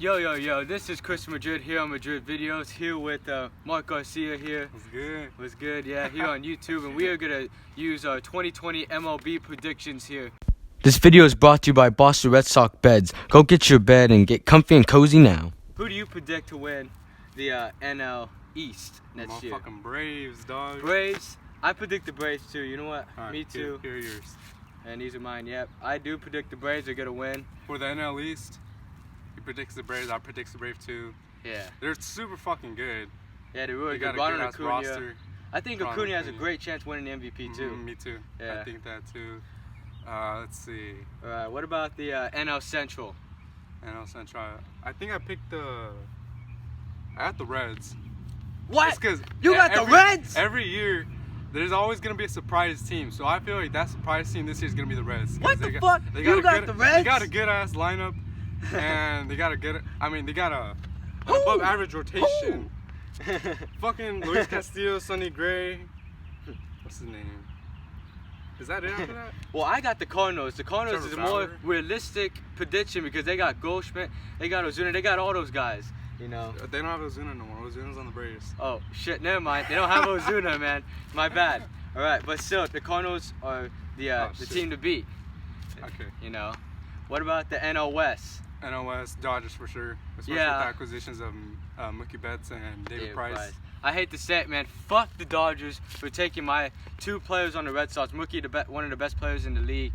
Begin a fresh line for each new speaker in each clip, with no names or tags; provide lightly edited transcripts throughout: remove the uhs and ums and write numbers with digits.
Yo, this is Chris Madrid here on Madrid Videos, here with Mark Garcia here.
What's good?
What's good, yeah, here on YouTube, and we are going to use our 2020 MLB predictions here. This video is brought to you by Boston Red Sox Beds. Go get your bed and get comfy and cozy now. Who do you predict to win the NL East next year?
Motherfucking Braves, dog.
Braves? I predict the Braves too, you know what?
Right,
Me too.
Here are yours.
And these are mine, yep. I do predict the Braves are going to win.
For the NL East, he predicts the Braves, I predict the Braves too.
Yeah.
They're super fucking good.
Yeah, they're really good.
Got a good-ass roster.
I think Acuna has a great chance winning the MVP too.
Me too.
Yeah.
I think that too. Let's see.
Alright, what about the NL Central?
NL Central. I think I picked I got the Reds.
What?
Because
you got the Reds?
Every year, there's always gonna be a surprise team. So I feel like that surprise team this year is gonna be the Reds.
What the fuck? You got the Reds?
They got a good ass lineup, and they got a above average rotation. Fucking Luis Castillo, Sonny Gray. What's his name? Is that it after that?
Well, I got the Cardinals. The Cardinals is a more
Bauer.
realistic prediction because they got Goldschmidt, they got Ozuna, they got all those guys. You know.
They don't have Ozuna no more. Ozuna's on the Braves.
Oh shit, never mind. They don't have Ozuna, man. My bad. All right, but still, the Cardinals are the team to beat.
Okay.
You know. What about the NL West?
NL West, Dodgers for sure. Especially with the acquisitions of Mookie Betts and David Price.
I hate to say it, man. Fuck the Dodgers for taking my two players on the Red Sox. Mookie, one of the best players in the league.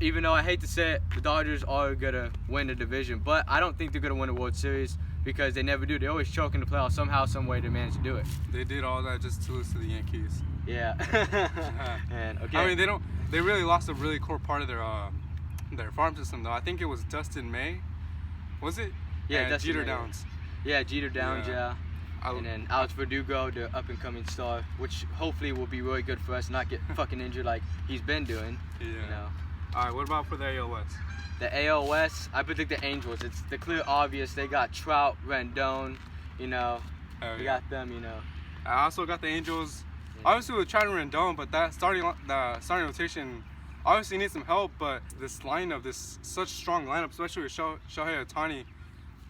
Even though I hate to say it, the Dodgers are gonna win the division, but I don't think they're gonna win the World Series because they never do. They always choke in the playoffs somehow, some way. They manage to do it.
They did all that just to lose to the Yankees.
Yeah. And okay.
I mean, they really lost a really core part of their farm system though. I think it was Dustin May. Was it?
Yeah,
and
Dustin
Jeter
May,
Downs.
Yeah, Jeter Downs, yeah. And then Alex Verdugo, the up-and-coming star, which hopefully will be really good for us, not get fucking injured like he's been doing.
Yeah.
You know.
All right, what about for the AL West?
The AL West, I predict the Angels. It's the clear obvious. They got Trout, Rendon, you know. They got them, you know.
I also got the Angels. Yeah. Obviously with Trout and Rendon, but that starting rotation obviously needs some help. But this lineup, this such strong lineup, especially with Shohei Ohtani,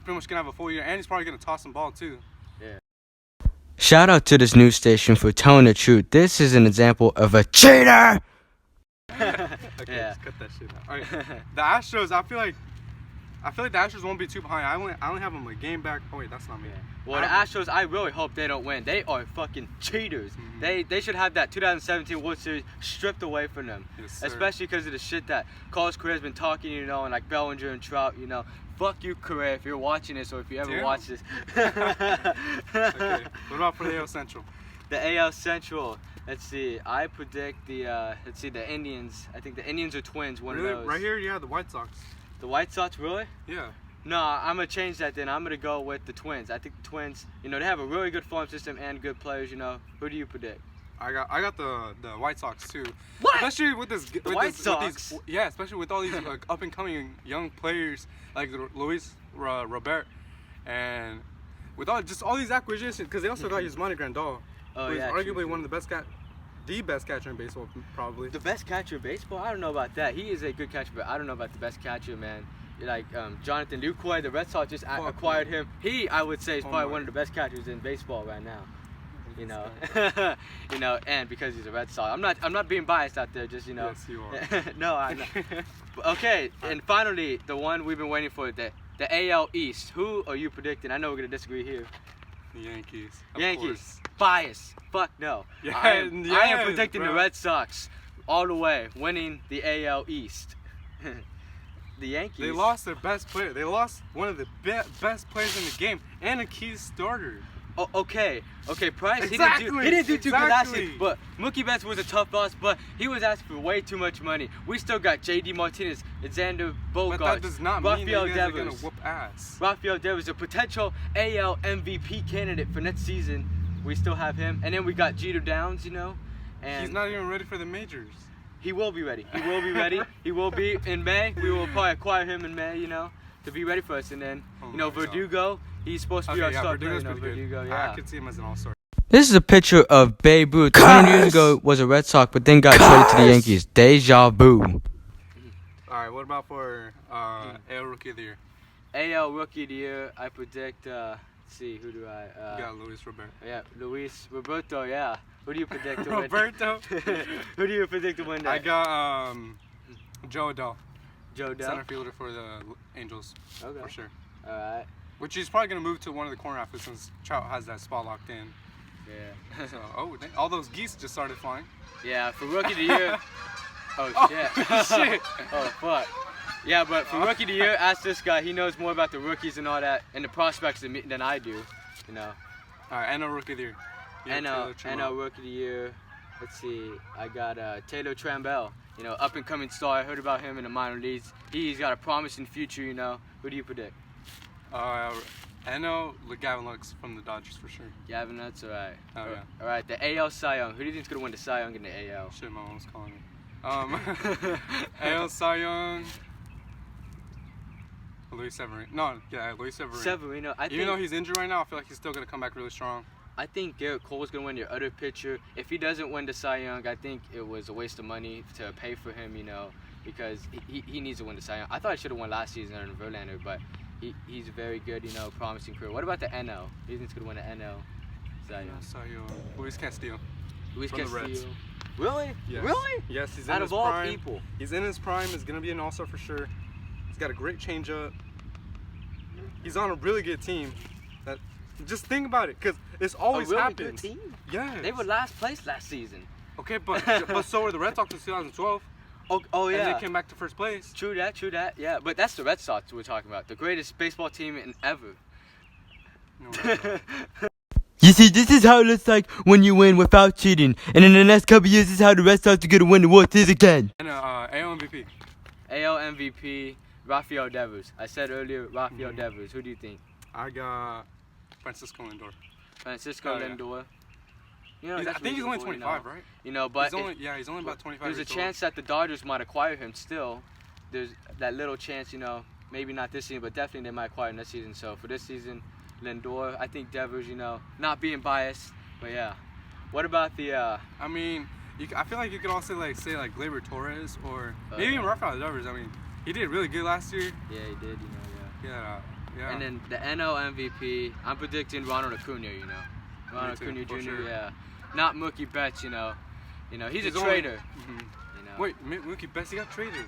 pretty much gonna have a full year, and he's probably gonna toss some ball too.
Yeah.
Shout out to this news station for telling the truth. This is an example of a cheater.
Okay, just cut that shit out. All right, the Astros. I feel like the Astros won't be too behind. I only have them a game back. Oh wait, that's not me.
Yeah. Well, the Astros, I really hope they don't win. They are fucking cheaters. Mm-hmm. They should have that 2017 World Series stripped away from them.
Yes,
especially because of the shit that Carlos Correa's been talking, you know, and like Bellinger and Trout, you know. Fuck you, Correa, if you're watching this or if you ever watch this.
Okay, what about for the AL Central?
The AL Central. Let's see. I predict the Indians. I think the Indians are twins. One of those.
Right here, yeah, the White Sox.
The White Sox, really?
Yeah.
No, I'm gonna change that then. I'm gonna go with the Twins. I think the Twins, you know, they have a really good farm system and good players. You know, who do you predict?
I got the White Sox too.
What?
Especially with this
White Sox.
Especially with all these like up and coming young players like Luis Robert, and with all these acquisitions, because they also got Yasmani Grandal, who is arguably one of the best catcher in baseball, probably.
The best catcher in baseball? I don't know about that. He is a good catcher, but I don't know about the best catcher, man. Like Jonathan Lucroy, the Red Sox just acquired him. He, I would say, is probably one of the best catchers in baseball right now. You know, you know, and because he's a Red Sox, I'm not being biased out there. Just, you know.
Yes, you are.
No, I'm not. Okay, and finally, the one we've been waiting for, the AL East. Who are you predicting? I know we're gonna disagree here.
The Yankees.
Yankees. Bias. Fuck no.
Yeah,
I am predicting the Red Sox all the way, winning the AL East. The Yankees.
They lost their best player. They lost one of the best players in the game and a key starter.
Oh, okay, Price.
Exactly.
He didn't do too good last year. But Mookie Betts was a tough loss, but he was asking for way too much money. We still got J.D. Martinez, Xander Bogaerts,
But that does not mean that you guys are gonna
Devers.
whoop ass.
Rafael Devers, a potential AL MVP candidate for next season. We still have him, and then we got Jeter Downs, you know. And
he's not even ready for the majors.
He will be ready. He will be ready. He will be in May. We will probably acquire him in May, you know, to be ready for us. And then, you know, Verdugo, he's supposed to be our star player. Verdugo, yeah.
I could see him as an all-star.
This is a picture of Babe Ruth. 20 years ago was a Red Sox, but then got traded to the Yankees. Deja vu.
All right, what about for AL Rookie of the Year?
AL Rookie of the Year, I predict. Let's see, who do I?
You got Luis Roberto.
Yeah, Roberto. Yeah. Who do you predict to win?
Roberto.
Who do you predict to win that?
I got Joe Adell,
Joe Dell.
center fielder for the Angels,
Okay.
for sure.
All right.
Which he's probably gonna move to one of the corner outfits since Trout has that spot locked in.
Yeah.
So, all those geese just started flying.
Yeah, for Rookie of the Year. Oh shit.
Shit.
Oh fuck. Yeah, but for Rookie of the Year, ask this guy. He knows more about the rookies and all that and the prospects than I do. You know.
All right, NL Rookie of the Year.
NL Rookie of the Year. Let's see. I got Taylor Trammell. You know, up and coming star. I heard about him in the minor leagues. He's got a promising future. You know. Who do you predict?
NL Gavin Lux from the Dodgers for sure.
Gavin, that's all right.
Oh yeah.
All right. The AL Cy Young. Who do you think's gonna win the Cy Young in the AL?
Shit, my mom was calling me. AL Cy Young. Luis Severino. No, yeah, Luis Severino.
Severino.
Even though he's injured right now, I feel like he's still gonna come back really strong.
I think Garrett Cole's gonna win your other pitcher. If he doesn't win the Cy Young, I think it was a waste of money to pay for him, you know, because he needs to win the Cy Young. I thought he should have won last season under Verlander, but he's very good, you know, promising career. What about the NL? Who do you think's gonna win the NL Cy Young?
Cy Young. Luis Castillo.
Luis
from the
Castillo.
Reds.
Really?
Yes.
Really?
Yes, he's in
Out
his
of all
prime.
people.
He's in his prime. He's gonna be an all-star for sure. He's got a great changeup. He's on a really good team. Just think about it, because it's always
a really
happens.
good team.
Yeah.
They were last place last season.
Okay, but so were the Red Sox in 2012.
Oh yeah.
And they came back to first place.
True that. Yeah, but that's the Red Sox we're talking about. The greatest baseball team ever.
No, no.
You see, this is how it looks like when you win without cheating. And in the next couple years, this is how the Red Sox are going to win the World Series again.
And AL MVP.
AL MVP, Rafael Devers. I said earlier, Rafael Devers. Who do you think?
I got Francisco Lindor.
Francisco
Oh, yeah.
Lindor. You know,
I
that's
think he's only
reasonable,
25, right?
You know, but
He's only about 25
there's a
years
chance that the Dodgers might acquire him still. There's that little chance, you know, maybe not this season, but definitely they might acquire him this season. So for this season, Lindor, I think Devers, you know, not being biased, but yeah. What about the?
I mean, I feel like you could also say Gleyber Torres or maybe even Rafael Devers. I mean, he did really good last year.
Yeah, he did, you know,
Yeah.
And then the NL MVP, I'm predicting Ronald Acuna, you know. Ronald
Me too,
Acuna
for
Jr.,
sure.
yeah. Not Mookie Betts, you know. He's a
only-
traitor.
Mhm.
You know.
Wait, Mookie Betts, he got traded.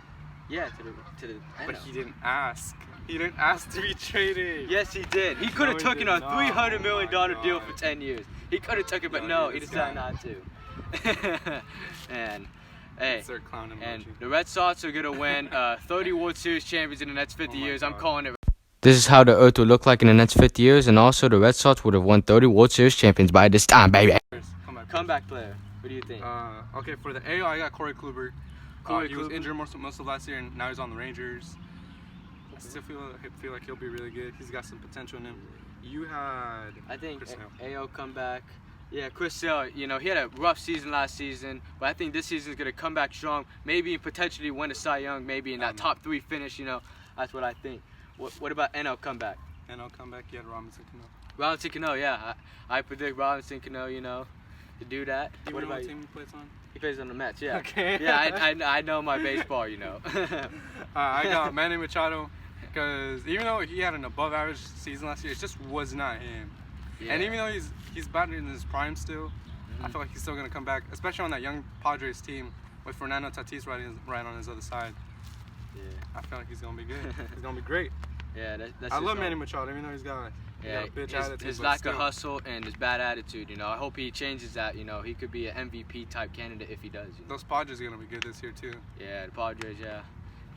Yeah, to the
But
NL.
he didn't ask. He didn't ask to be traded.
Yes, he did. He could have
he
taken
did
a
not.
$300 million
Oh my
deal
God.
for 10 years. He could have took it, but
No,
no, he
this
decided
guy.
not to. And hey,
Insert clown
and
emoji.
the Red Sox are gonna win 30 World Series champions in the next 50
Oh my
years. I'm
God.
calling it.
This is how the Earth will look like in the next 50 years, and also the Red Sox would have won 30 World Series champions by this time, baby.
Comeback player. What do you think?
Okay, for the AL, I got Corey Kluber. He was
Kluber.
injured most of last year, and now he's on the Rangers. I still feel like he'll be really good. He's got some potential in him. You had
I think
Chris Sale.
AL comeback. Yeah, Chris Sale, you know, he had a rough season last season, but I think this season's going to come back strong. Maybe potentially win a Cy Young, maybe in that top 3 finish, you know. That's what I think. What about NL comeback?
NL comeback, you had Robinson Cano.
Robinson Cano, yeah. I predict Robinson Cano, you know, to do that.
Do you
What
know what
about you?
team he plays on?
He plays on the Mets, yeah.
Okay.
Yeah, I know my baseball, you know.
I got Manny Machado because even though he had an above-average season last year, it just was not him.
Yeah.
And even though he's batting in his prime still, I feel like he's still gonna come back, especially on that young Padres team with Fernando Tatis right on his other side.
Yeah.
I feel like he's gonna be good. He's gonna be great.
Yeah, that's
I
just
love
all.
Manny Machado, even though he's got
Yeah,
a bitch attitude.
his
but
lack
still.
of hustle and his bad attitude, you know. I hope he changes that, you know. He could be an MVP type candidate if he does. You know?
Those Padres are gonna be good this year too.
Yeah, the Padres, yeah.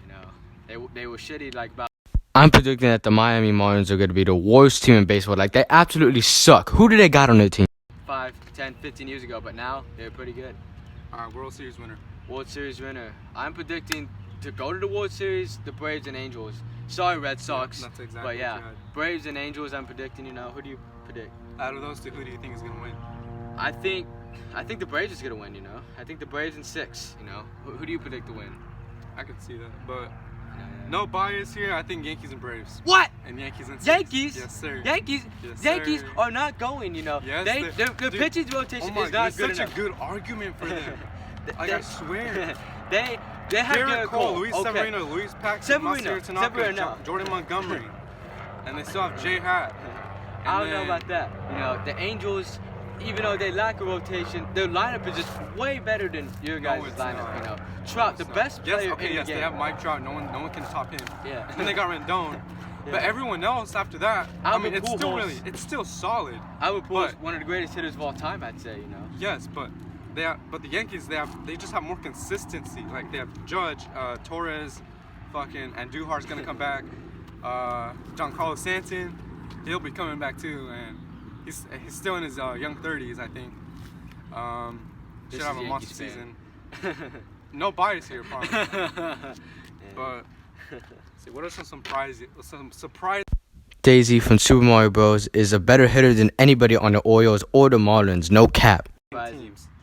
You know, they were shitty like about.
I'm predicting that the Miami Marlins are going to be the worst team in baseball. Like, they absolutely suck. Who do they got on their team?
5, 10, 15 years ago, but now they're pretty good.
World Series winner.
World Series winner. I'm predicting to go to the World Series, the Braves and Angels. Sorry, Red Sox.
That's exactly
but
what
yeah,
you had.
Braves and Angels. I'm predicting. You know, who do you predict?
Out of those two, who do you think is gonna win?
I think the Braves is gonna win. You know, I think the Braves in 6. You know, who do you predict to win?
I can see that, but
Yeah.
no bias here. I think Yankees and Braves.
What?
And Yankees and 6.
Yankees?
Yes, sir.
Yankees.
Yes,
Yankees
sir.
are not going. You know,
Yes,
their
dude,
pitching rotation
Oh my
is
God,
not good
such
enough.
a good argument for them. Like, I swear.
they have
Garrett Cole, Luis
okay.
Severino, Luis Paxton,
Severino,
Masahiro Tanaka,
Severino.
Jordan Montgomery. and they still have J Hat.
I don't know about that. You know, the Angels, even though they lack a rotation, their lineup is just way better than your guys'
it's
lineup.
not.
You know, Trout, the best player in the
yes,
game.
they have Mike Trout. No one can top him.
Yeah.
And they got Rendon. But everyone else after that,
Albert
it's still solid.
Albert Pujols, one of the greatest hitters of all time, I'd say. You know.
Yes, but the Yankees, they just have more consistency. Like they have Judge, Torres, fucking Andujar's gonna come back. Giancarlo Stanton, he'll be coming back too, and he's still in his young 30s, I think. Should have a monster season. No bias here, promise. But see, what are some surprise?
Daisy from Super Mario Bros. Is a better hitter than anybody on the Orioles or the Marlins. No cap.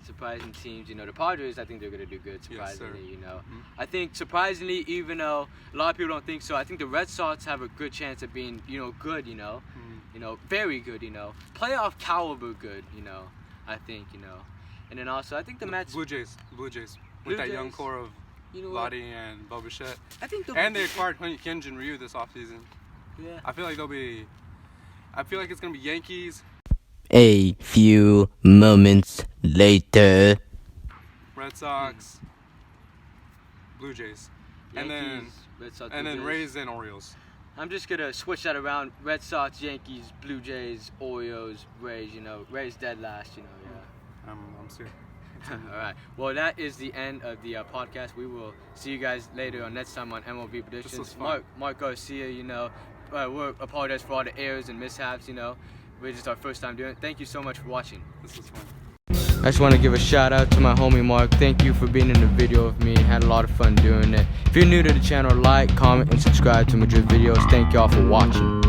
Surprising teams. You know, the Padres, I think they're going to do good, surprisingly,
yes,
you know. I think, surprisingly, even though a lot of people don't think so, I think the Red Sox have a good chance of being, you know, good, you know. You know, very good, you know. Playoff caliber good, you know, I think, you know. And then also, I think the Mets...
Blue Jays. With that young core of Lottie and Bo Bichette. And they acquired Hyunjin Ryu this offseason.
Yeah.
I feel like it's going to be Yankees.
A few moments later.
Red Sox, Blue Jays,
Yankees, Red Sox,
and
Blue
then
Jays.
Rays and Orioles.
I'm just gonna switch that around. Red Sox, Yankees, Blue Jays, Orioles, Rays. You know, Rays dead last. You know, yeah.
I'm serious.
All right. Well, that is the end of the podcast. We will see you guys later on next time on MLB Predictions.
This was fun.
Mark Garcia. You know, we apologize for all the errors and mishaps. You know, we're just our first time doing it. Thank you so much for watching.
This was fun.
I just want to give a shout out to my homie Mark. Thank you for being in the video with me. Had a lot of fun doing it. If you're new to the channel, like, comment, and subscribe to Madrid videos. Thank y'all for watching.